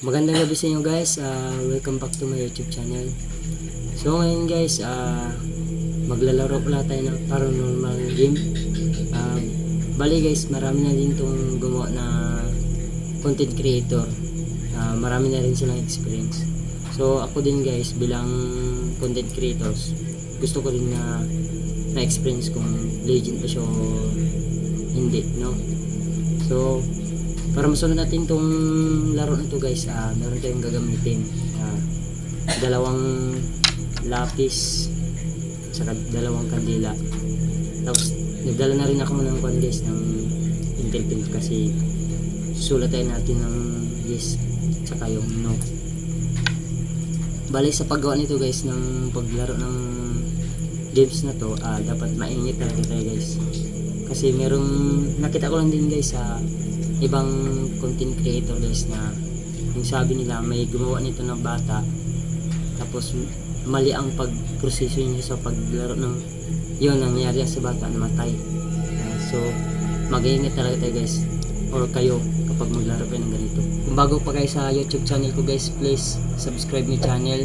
Magandang gabi sa inyo guys. Welcome back to my YouTube channel. So ngayon guys, maglalaro pala tayo ng paranormal game. Bali guys, marami na din tong gumawa na content creator. Marami na rin silang experience. So ako din guys, bilang content creators, gusto ko rin na experience kung legend pa siya o hindi, no? So para masunod natin tong laro na to guys, meron tayong gagamitin dalawang lapis saka dalawang kandila. Tapos nagdala na rin ako ng kwan guys ng Intel pen kasi sulatayin natin ng yes saka yung no. Bali sa paggawa nito guys ng paglaro ng games na to, dapat mainit talaga tayo guys, kasi merong nakita ko lang din guys sa ibang content creator guys na yung sabi nila may gumawa nito ng bata tapos mali ang pagproseso niya sa paglaro ng yun, nangyari sa bata, namatay. So mag-iingat talaga tayo guys, or kayo kapag maglaro kayo ng ganito. Kung bago pa kayo sa YouTube channel ko guys, please subscribe my channel,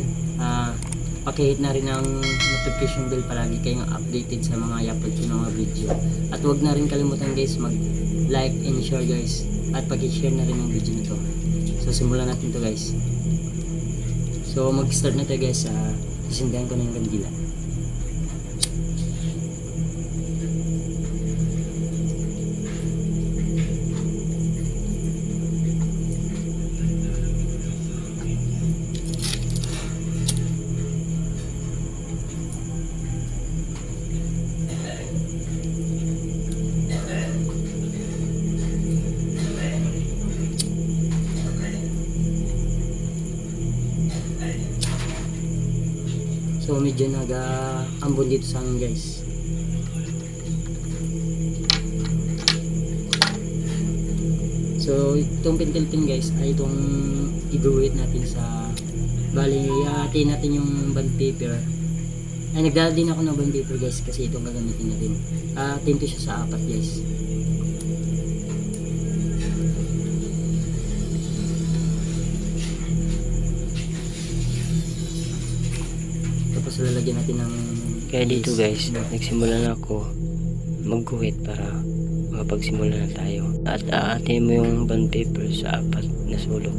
pakihit na rin ang notification bell palagi kayong updated sa mga i-upload ko ng mga video. At huwag na rin kalimutan guys mag like and share guys, at pag-share na rin ang video nito. So simulan natin to guys. So mag-start na tayo guys. Sisindahan ko na yung kandila. So medyo nag-ambon dito sa amin guys. So itong pentel pin guys ay itong i-group natin sa bali, hatiin natin yung bond paper. Ay nagdala din ako ng bond paper guys kasi itong gagamitin natin. Tinto siya sa 4 guys. Tapos lalagyan natin ng kaya dito guys, nagsimula na ako magguhit para makapagsimula na tayo. At aatin mo yung bond paper sa 4 na sulok.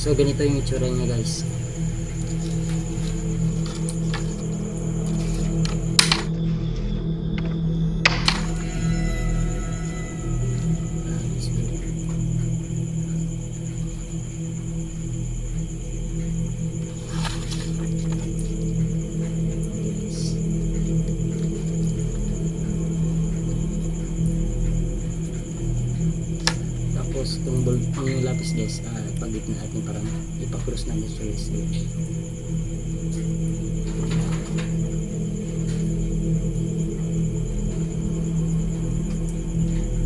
So ganito yung itsura niya guys. Tapos itong bulb yung lapis guys, pagit na natin parang ipakrus natin sa yes.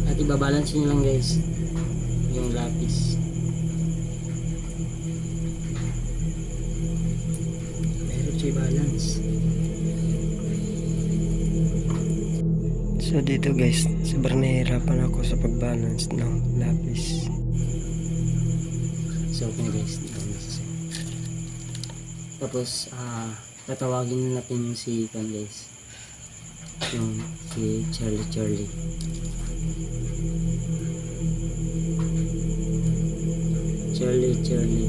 At ibabalance nyo lang guys yung lapis. Meron siya balance. So dito guys, sobrang nahihirapan ako sa pagbalance ng lapis. So okay guys, tapos tatawagin natin yung si guys, yung si Charlie. Charlie,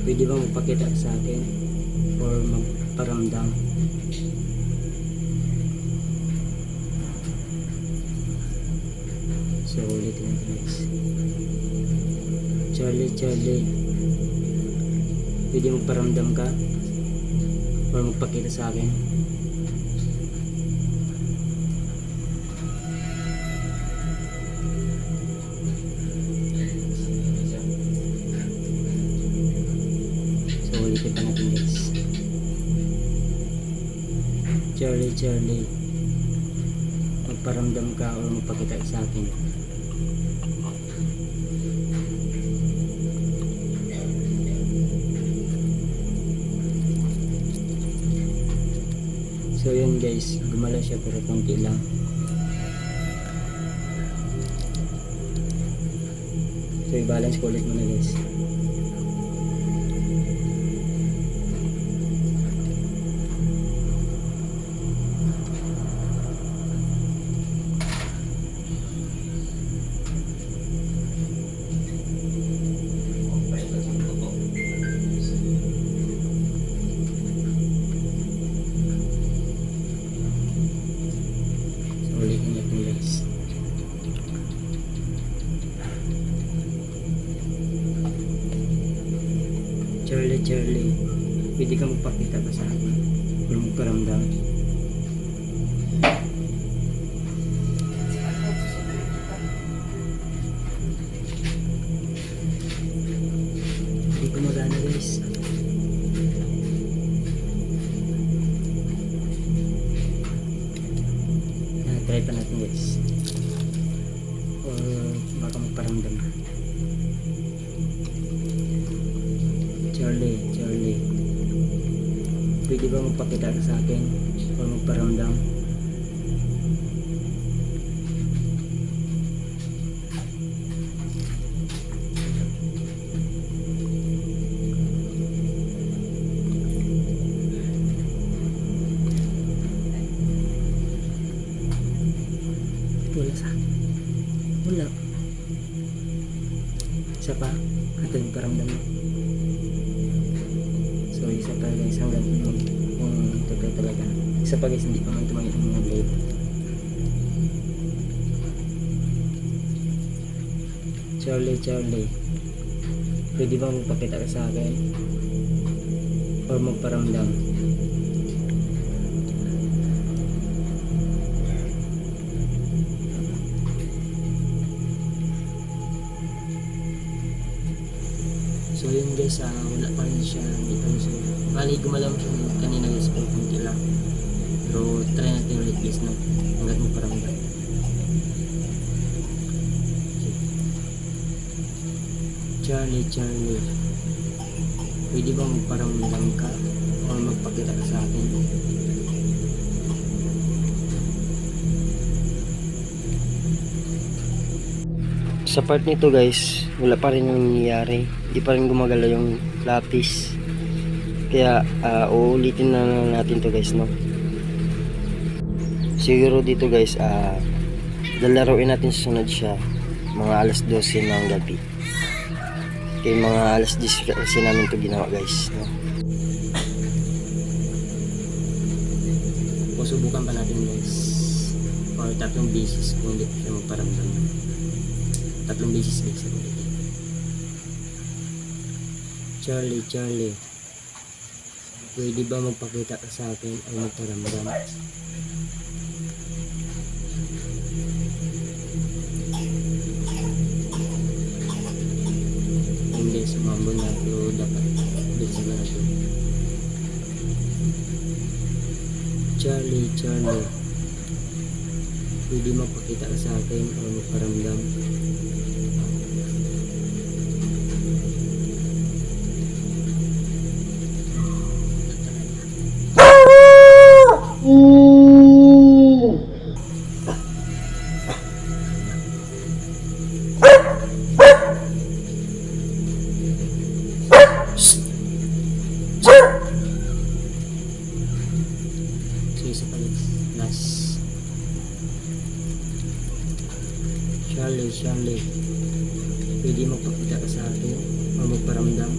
pwede bang magpakita sa akin or magparamdam? So ulitin natin guys. Charlie, pwede magparamdam ka or magpakita sa akin? So ulitin pa natin guys. Charlie, magparamdam ka o magpakita sa akin. So yun guys, gumala siya pero konti lang. So i-balance ko ulit muna guys. So ulitin natin guys. Charlie, pwede ka magpakita ka sa akin kung magparamdam. Hindi ko magana guys. Try pa natin guys. Or baka magparamdam. Charlie, pwede ba magpakita ka sa akin o magparamdam? Wala sa akin. Wala. Isa pa, ito yung paramdam mo. So isa pa guys, hanggang kung totoo talaga. Isa pa guys, hindi pa man tumangin yung mga blade. Charlie, pwede ba magpakita ka sa akin or magparamdam? So yun guys, wala pa rin siya, hindi pa rin siya. Bali gumalaw siya kanina guys, pero kunti lang. Pero try natin ulit guys, no? Hanggat magparamdam. Okay. Charlie, pwede bang magparamdam ka o magpakita ka sa akin? Sa part nito guys, wala pa rin yung nangyayari. Hindi pa rin gumagalaw yung lapis. Kaya uulitin na natin to guys, no? Siguro dito guys, lalaroin natin sa sunod siya mga alas 12 ng gabi. Kaya mga alas 10 kasi namin to ginawa guys, no? Subukan pa natin guys. Or 3 beses kung hindi siya magparamdam. 3 beses guys. Charlie, pwede ba magpakita ka sa akin o magparamdam? Hindi, sumambon na pero dapat bisa na ito. Charlie, pwede magpakita ka sa akin o magparamdam? So isa pa last. Charlie, pwede magpakita ka sa akin o magparamdam?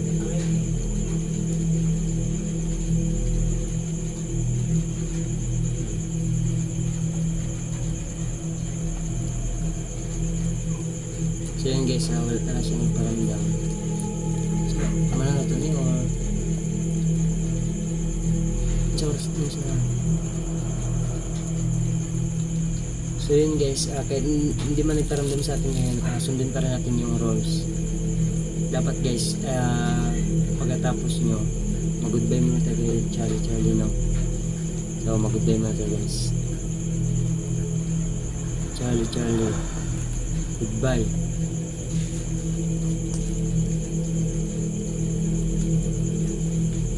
So yun guys, wala na siya magparamdam. So, tama na ito niyo or Charles din siya. So yun guys, kahit hindi man nagparamdam sa atin ngayon, sundin pa rin natin yung rules. Dapat guys, pagkatapos nyo, mag-goodbye muna tayo kay Charlie, no? So mag-goodbye muna tayo guys. Charlie, Charlie. Goodbye.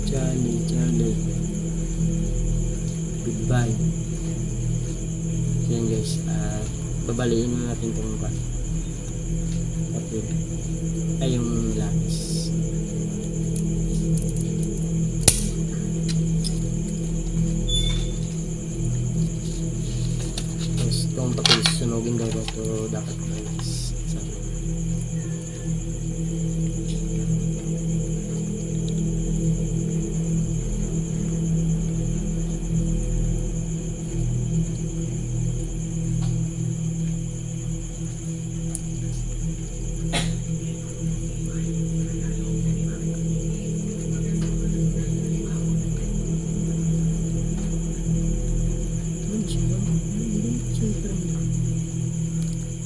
Charlie, Charlie. Goodbye. So yan guys, babaliin na natin itong papel. Ay, yung lapis. Tapos itong papel susunugin daw ito dapat guys.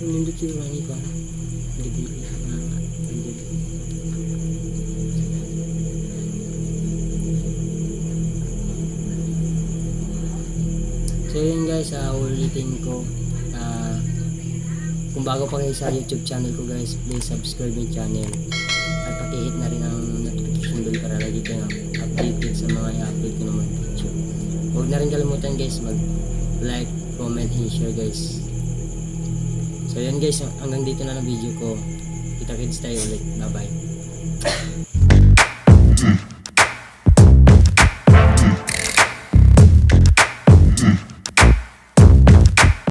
Hindi ko yung ba? So yun guys, ulitin ko. Kung bago pa kayo sa YouTube channel ko guys, please subscribe yung channel. At paki-hit na rin ang notification bell para lagi kayo updated sa mga i-upload ko naman video. Huwag na rin kalimutan guys, mag-like, comment, and share guys. So yan guys, hanggang dito na ng video ko. Kita-kits tayo ulit. Bye bye.